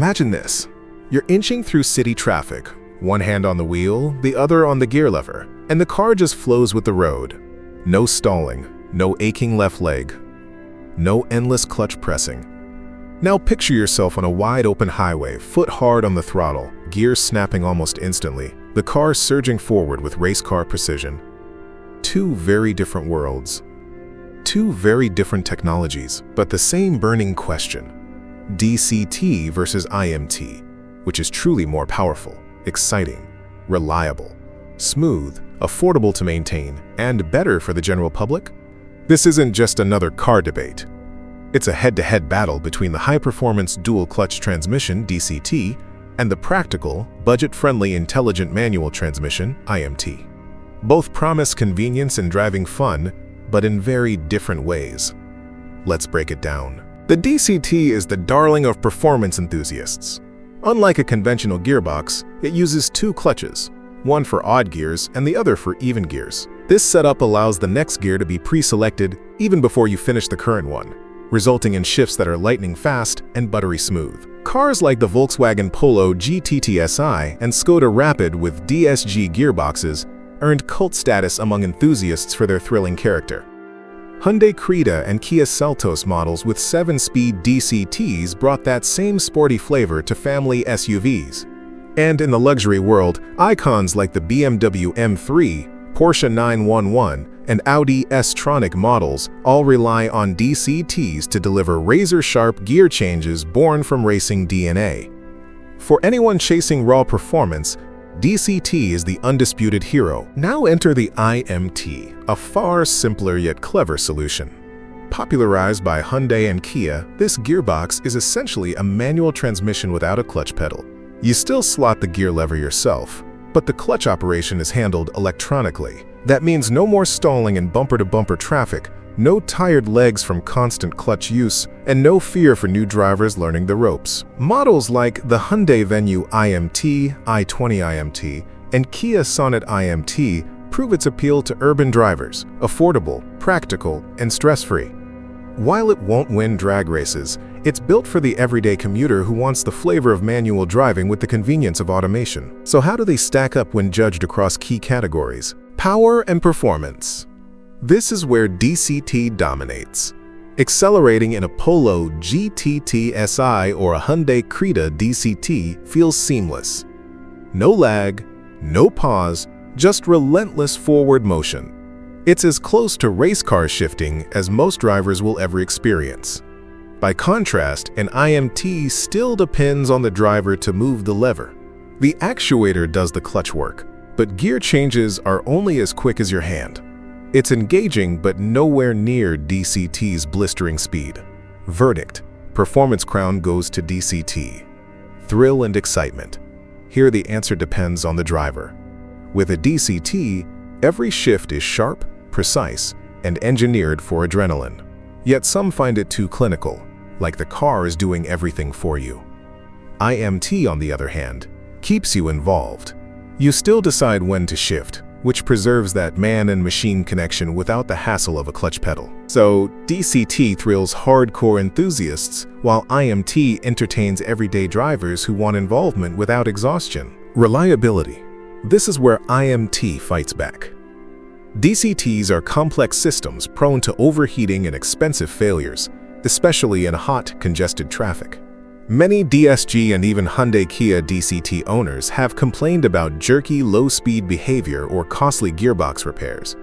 Imagine this. You're inching through city traffic, one hand on the wheel, the other on the gear lever, and the car just flows with the road. No stalling, no aching left leg, no endless clutch pressing. Now picture yourself on a wide open highway, foot hard on the throttle, gears snapping almost instantly, the car surging forward with race car precision. Two very different worlds. Two very different technologies, but the same burning question. DCT versus iMT, which is truly more powerful, exciting, reliable, smooth, affordable to maintain, and better for the general public? This isn't just another car debate. It's a head-to-head battle between the high-performance dual-clutch transmission DCT and the practical, budget-friendly intelligent manual transmission iMT. Both promise convenience and driving fun, but in very different ways. Let's break it down. The DCT is the darling of performance enthusiasts. Unlike a conventional gearbox, it uses two clutches, one for odd gears and the other for even gears. This setup allows the next gear to be pre-selected even before you finish the current one, resulting in shifts that are lightning fast and buttery smooth. Cars like the Volkswagen Polo GTT SI and Skoda Rapid with DSG gearboxes earned cult status among enthusiasts for their thrilling character. Hyundai Creta and Kia Seltos models with 7-speed DCTs brought that same sporty flavor to family SUVs. And in the luxury world, icons like the BMW M3, Porsche 911, and Audi S-Tronic models all rely on DCTs to deliver razor-sharp gear changes born from racing DNA. For anyone chasing raw performance, DCT is the undisputed hero. Now enter the iMT, a far simpler yet clever solution. Popularized by Hyundai and Kia, this gearbox is essentially a manual transmission without a clutch pedal. You still slot the gear lever yourself, but the clutch operation is handled electronically. That means no more stalling in bumper-to-bumper traffic, no tired legs from constant clutch use, and no fear for new drivers learning the ropes. Models like the Hyundai Venue iMT, i20 iMT, and Kia Sonet iMT prove its appeal to urban drivers, affordable, practical, and stress-free. While it won't win drag races, it's built for the everyday commuter who wants the flavor of manual driving with the convenience of automation. So how do they stack up when judged across key categories? Power and performance. This is where DCT dominates. Accelerating in a Polo GTT SI or a Hyundai Creta DCT feels seamless. No lag, no pause, just relentless forward motion. It's as close to race car shifting as most drivers will ever experience. By contrast, an iMT still depends on the driver to move the lever. The actuator does the clutch work, but gear changes are only as quick as your hand. It's engaging, but nowhere near DCT's blistering speed. Verdict: performance crown goes to DCT. Thrill and excitement. Here the answer depends on the driver. With a DCT, every shift is sharp, precise, and engineered for adrenaline. Yet some find it too clinical, like the car is doing everything for you. iMT, on the other hand, keeps you involved. You still decide when to shift, which preserves that man and machine connection without the hassle of a clutch pedal. So DCT thrills hardcore enthusiasts, while iMT entertains everyday drivers who want involvement without exhaustion. Reliability. This is where iMT fights back. DCTs are complex systems prone to overheating and expensive failures, especially in hot, congested traffic. Many DSG and even Hyundai Kia DCT owners have complained about jerky, low-speed behavior or costly gearbox repairs.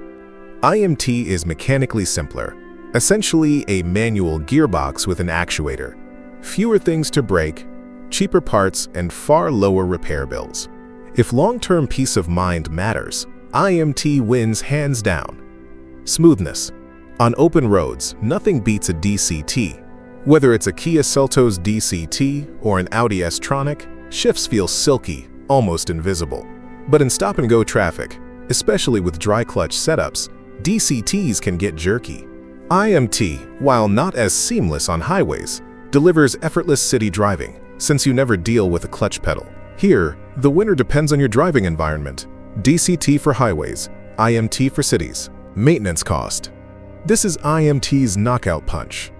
iMT is mechanically simpler, essentially a manual gearbox with an actuator. Fewer things to break, cheaper parts, and far lower repair bills. If long-term peace of mind matters, iMT wins hands down. Smoothness. On open roads, nothing beats a DCT. Whether it's a Kia Seltos DCT or an Audi S-Tronic, shifts feel silky, almost invisible. But in stop-and-go traffic, especially with dry clutch setups, DCTs can get jerky. iMT, while not as seamless on highways, delivers effortless city driving, since you never deal with a clutch pedal. Here, the winner depends on your driving environment. DCT for highways, iMT for cities. Maintenance cost. This is iMT's knockout punch.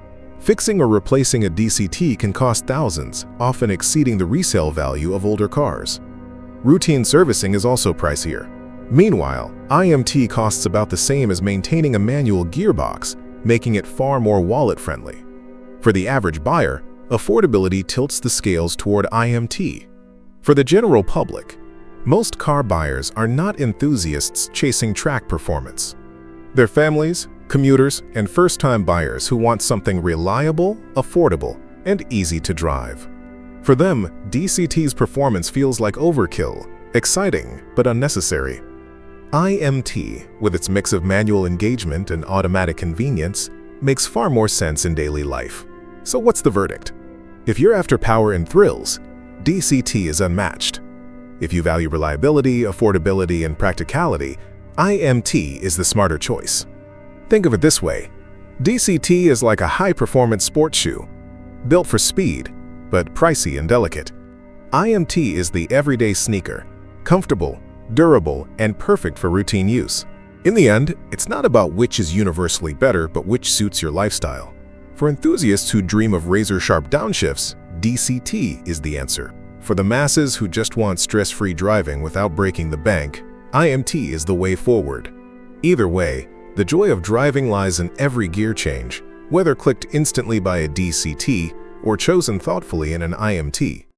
Fixing or replacing a DCT can cost thousands, often exceeding the resale value of older cars. Routine servicing is also pricier. Meanwhile, iMT costs about the same as maintaining a manual gearbox, making it far more wallet-friendly. For the average buyer, affordability tilts the scales toward iMT. For the general public, most car buyers are not enthusiasts chasing track performance. They're families, commuters, and first-time buyers who want something reliable, affordable, and easy to drive. For them, DCT's performance feels like overkill, exciting but unnecessary. iMT, with its mix of manual engagement and automatic convenience, makes far more sense in daily life. So what's the verdict? If you're after power and thrills, DCT is unmatched. If you value reliability, affordability, and practicality, iMT is the smarter choice. Think of it this way. DCT is like a high-performance sports shoe, built for speed, but pricey and delicate. iMT is the everyday sneaker, comfortable, durable, and perfect for routine use. In the end, it's not about which is universally better, but which suits your lifestyle. For enthusiasts who dream of razor-sharp downshifts, DCT is the answer. For the masses who just want stress-free driving without breaking the bank, iMT is the way forward. Either way, the joy of driving lies in every gear change, whether clicked instantly by a DCT or chosen thoughtfully in an iMT.